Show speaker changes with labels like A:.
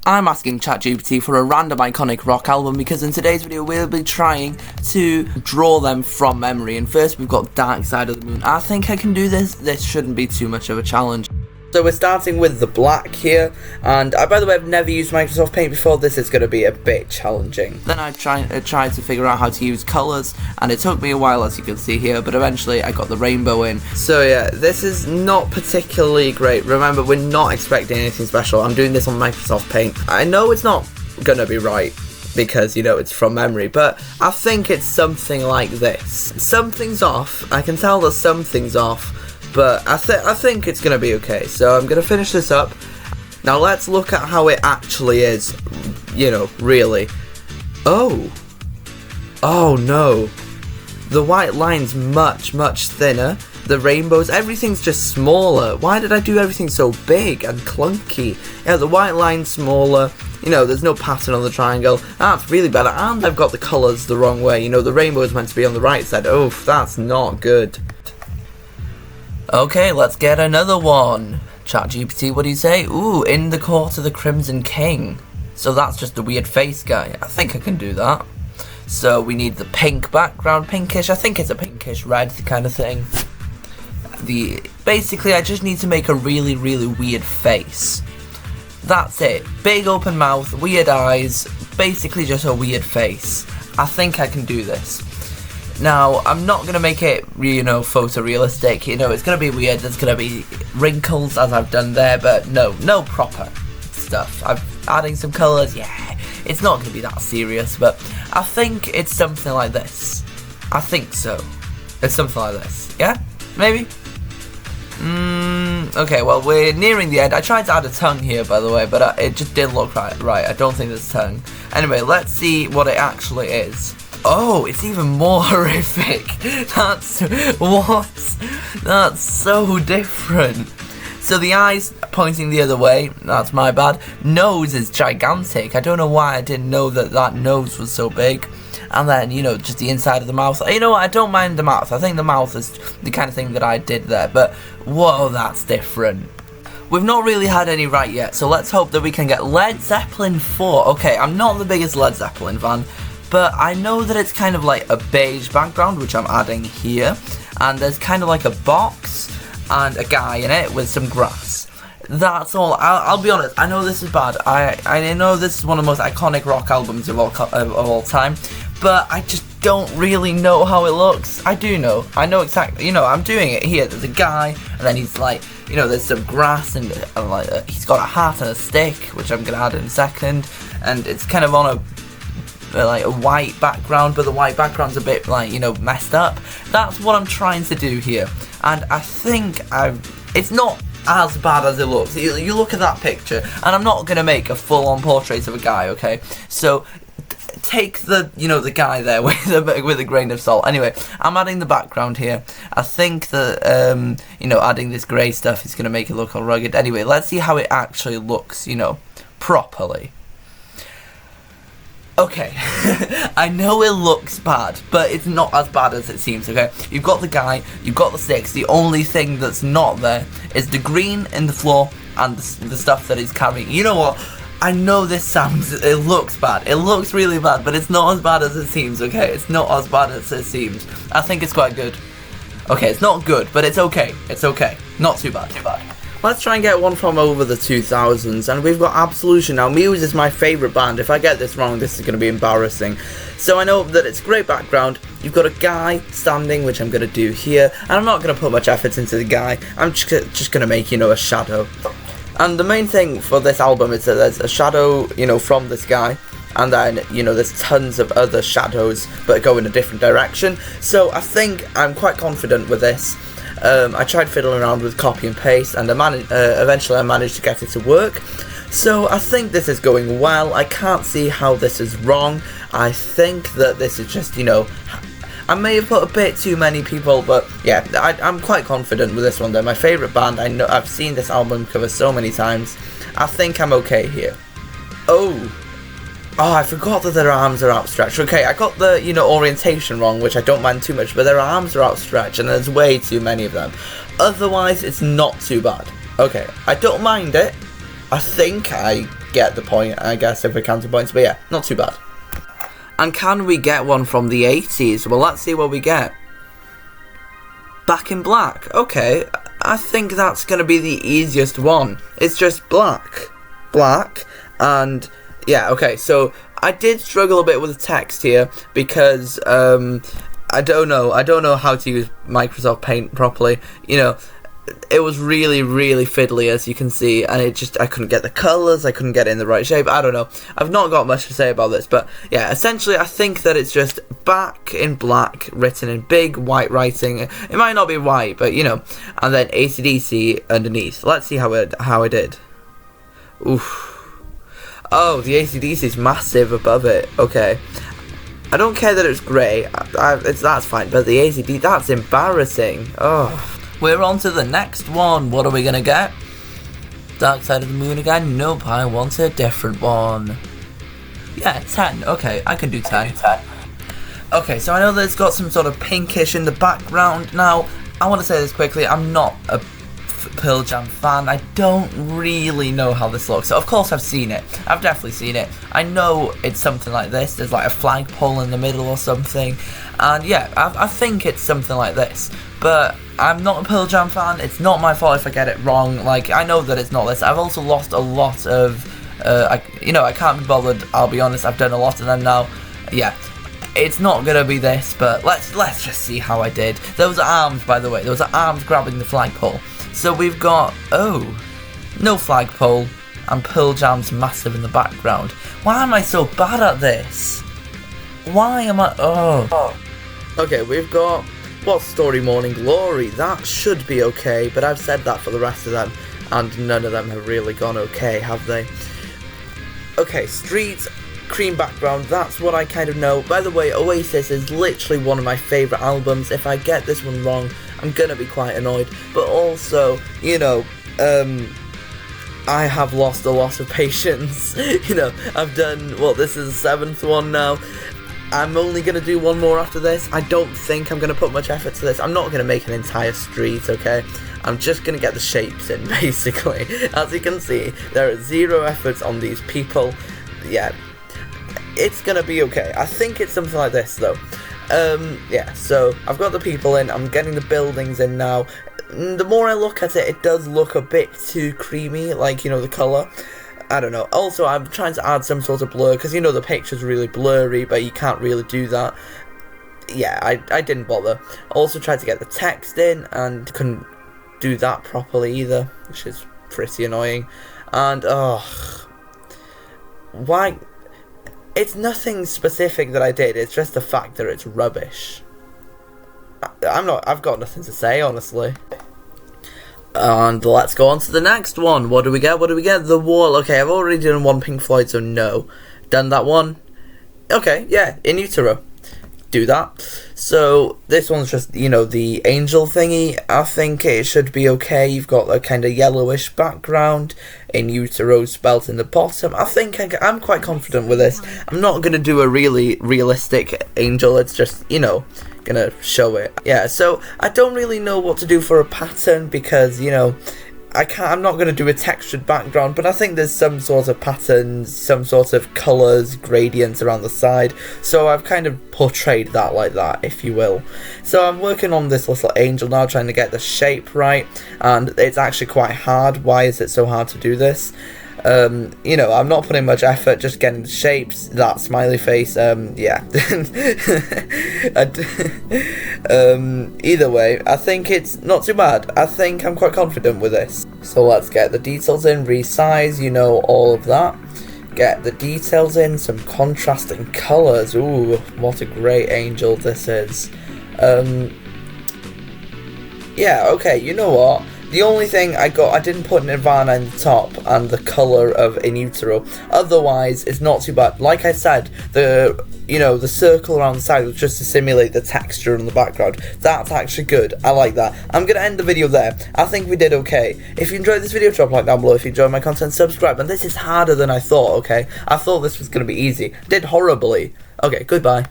A: I'm asking ChatGPT for a random iconic rock album because in today's video we'll be trying to draw them from memory. And first we've got Dark Side of the Moon. I think I can do this. This shouldn't be too much of a challenge. So we're starting with the black here, and by the way, I've never used Microsoft Paint before. This is going to be a bit challenging. Then I tried to figure out how to use colours, and it took me a while, as you can see here, but eventually I got the rainbow in. So yeah, this is not particularly great. Remember, we're not expecting anything special. I'm doing this on Microsoft Paint. I know it's not going to be right, because, you know, it's from memory, but I think it's something like this. Something's off. I can tell that something's off. But I think it's going to be okay. So I'm going to finish this up. Now let's look at how it actually is, you know, really. Oh no. The white line's much thinner. The rainbows, everything's just smaller. Why did I do everything so big and clunky? Yeah, the white line's smaller. You know, there's no pattern on the triangle. That's really bad. And I've got the colours the wrong way. You know, the rainbow is meant to be on the right side. Oof, that's not good. Okay, let's get another one. ChatGPT, what do you say? Ooh, in the court of the Crimson King. So that's just a weird face guy. I think I can do that. So we need the pink background, pinkish. I think it's a pinkish red kind of thing. Basically, I just need to make a really weird face. That's it. Big open mouth, weird eyes, basically just a weird face. I think I can do this. Now, I'm not going to make it, you know, photorealistic, you know, it's going to be weird, there's going to be wrinkles as I've done there, but no proper stuff. I'm adding some colours, yeah, it's not going to be that serious, but I think it's something like this. I think so. It's something like this, yeah? Maybe? Okay, well, we're nearing the end. I tried to add a tongue here, by the way, but it just didn't look right. I don't think there's a tongue. Anyway, let's see what it actually is. Oh, it's even more horrific. That's so different. So the eyes pointing the other way, that's my bad. Nose is gigantic. I don't know why I didn't know that nose was so big. And then, you know, just the inside of the mouth. You know what, I don't mind the mouth. I think the mouth is the kind of thing that I did there. But, whoa, that's different. We've not really had any right yet, so let's hope that we can get Led Zeppelin 4. Okay, I'm not the biggest Led Zeppelin fan, but I know that it's kind of like a beige background, which I'm adding here, and there's kind of like a box and a guy in it with some grass. That's all. I'll be honest, I know this is bad. I know this is one of the most iconic rock albums of all time, but I just don't really know how it looks. I do know. I know exactly. You know, I'm doing it here. There's a guy, and then he's like, you know, there's some grass, and like he's got a hat and a stick, which I'm gonna add in a second, and it's kind of on like a white background, but the white background's a bit like, you know, messed up. That's what I'm trying to do here, and I think it's not as bad as it looks. You look at that picture, and I'm not gonna make a full-on portrait of a guy, okay? So take the, you know, the guy there with a grain of salt. Anyway, I'm adding the background here. I think that you know, adding this grey stuff is gonna make it look all rugged. Anyway, let's see how it actually looks, you know, properly. Okay, I know it looks bad, but it's not as bad as it seems, okay? You've got the guy, you've got the sticks, the only thing that's not there is the green in the floor and the stuff that he's carrying. You know what? I know it looks bad, it looks really bad, but it's not as bad as it seems, okay? It's not as bad as it seems. I think it's quite good. Okay, it's not good, but it's okay. It's okay. Not too bad. Let's try and get one from over the 2000s, and we've got Absolution. Now, Muse is my favourite band. If I get this wrong, this is going to be embarrassing. So I know that it's great background. You've got a guy standing, which I'm going to do here, and I'm not going to put much effort into the guy. I'm just going to make, you know, a shadow. And the main thing for this album is that there's a shadow, you know, from this guy, and then, you know, there's tons of other shadows, but go in a different direction. So I think I'm quite confident with this. I tried fiddling around with copy and paste, and eventually I managed to get it to work. So I think this is going well. I can't see how this is wrong. I think that this is just, you know, I may have put a bit too many people, but yeah, I'm quite confident with this one. They're my favourite band. I know I've seen this album cover so many times. I think I'm okay here. Oh, I forgot that their arms are outstretched. Okay, I got the, you know, orientation wrong, which I don't mind too much, but their arms are outstretched, and there's way too many of them. Otherwise, it's not too bad. Okay, I don't mind it. I think I get the point, I guess, if we're counting points. But yeah, not too bad. And can we get one from the 80s? Well, let's see what we get. Back in Black. Okay, I think that's going to be the easiest one. It's just black. Black. And, yeah, okay, so I did struggle a bit with the text here because, I don't know how to use Microsoft Paint properly. You know, it was really, really fiddly, as you can see, and I couldn't get the colours, I couldn't get it in the right shape, I don't know. I've not got much to say about this, but yeah, essentially I think that it's just Back in Black, written in big white writing. It might not be white, but you know, and then AC/DC underneath. Let's see how I did. Oof. Oh, the AC/DC is massive above it, okay. I don't care that it's grey, that's fine, but the AC/DC, that's embarrassing. Oh. We're on to the next one. What are we gonna get? Dark Side of the Moon again? Nope, I want a different one. Yeah, 10. Okay, I can do 10. Okay, so I know that it's got some sort of pinkish in the background. Now, I want to say this quickly. I'm not a Pearl Jam fan. I don't really know how this looks. So, of course, I've seen it. I've definitely seen it. I know it's something like this. There's like a flagpole in the middle or something. And yeah, I think it's something like this. But I'm not a Pearl Jam fan. It's not my fault if I get it wrong. Like, I know that it's not this. I've also lost a lot of, I can't be bothered. I'll be honest. I've done a lot of them now. Yeah, it's not gonna be this. But let's just see how I did. Those are arms, by the way. Those are arms grabbing the flagpole. So we've got no flagpole, and Pearl Jam's massive in the background. Why am I so bad at this? Why am I? Okay, we've got What's Story Morning Glory. That should be okay, but I've said that for the rest of them, and none of them have really gone okay, have they? Okay, Streets, cream background, that's what I kind of know. By the way, Oasis is literally one of my favourite albums. If I get this one wrong, I'm gonna be quite annoyed. But also, you know, I have lost a lot of patience. You know, I've done, this is the 7th one now. I'm only going to do one more after this. I don't think I'm going to put much effort to this. I'm not going to make an entire street, okay? I'm just going to get the shapes in, basically. As you can see, there are 0 efforts on these people. Yeah, it's going to be okay. I think it's something like this, though. Yeah, so I've got the people in. I'm getting the buildings in now. The more I look at it, it does look a bit too creamy, like, you know, the colour. I don't know. Also, I'm trying to add some sort of blur, because, you know, the picture's really blurry, but you can't really do that. Yeah, I didn't bother. Also tried to get the text in, and couldn't do that properly either, which is pretty annoying. And, why? It's nothing specific that I did, it's just the fact that it's rubbish. I've got nothing to say, honestly. And let's go on to the next one. What do we get? The Wall. Okay, I've already done one Pink Floyd, so no. Done that one. Okay, yeah, In Utero. Do that. So, this one's just, you know, the angel thingy. I think it should be okay. You've got a kind of yellowish background. In Utero spelt in the bottom. I think I'm quite confident with this. I'm not going to do a really realistic angel. It's just, you know, gonna show it. Yeah, so I don't really know what to do for a pattern because, you know, I'm not going to do a textured background, but I think there's some sort of patterns, some sort of colours, gradients around the side, so I've kind of portrayed that like that, if you will. So I'm working on this little angel now, trying to get the shape right, and it's actually quite hard. Why is it so hard to do this? You know, I'm not putting much effort, just getting the shapes, that smiley face, yeah. Either way, I think it's not too bad. I think I'm quite confident with this. So let's get the details in, resize, you know, all of that. Get the details in, some contrasting colours. Ooh, what a great angel this is. Yeah, okay, you know what? The only thing I didn't put Nirvana in the top and the colour of In Utero. Otherwise, it's not too bad. Like I said, the circle around the side was just to simulate the texture in the background. That's actually good. I like that. I'm going to end the video there. I think we did okay. If you enjoyed this video, drop a like down below. If you enjoyed my content, subscribe. And this is harder than I thought, okay? I thought this was going to be easy. Did horribly. Okay, goodbye.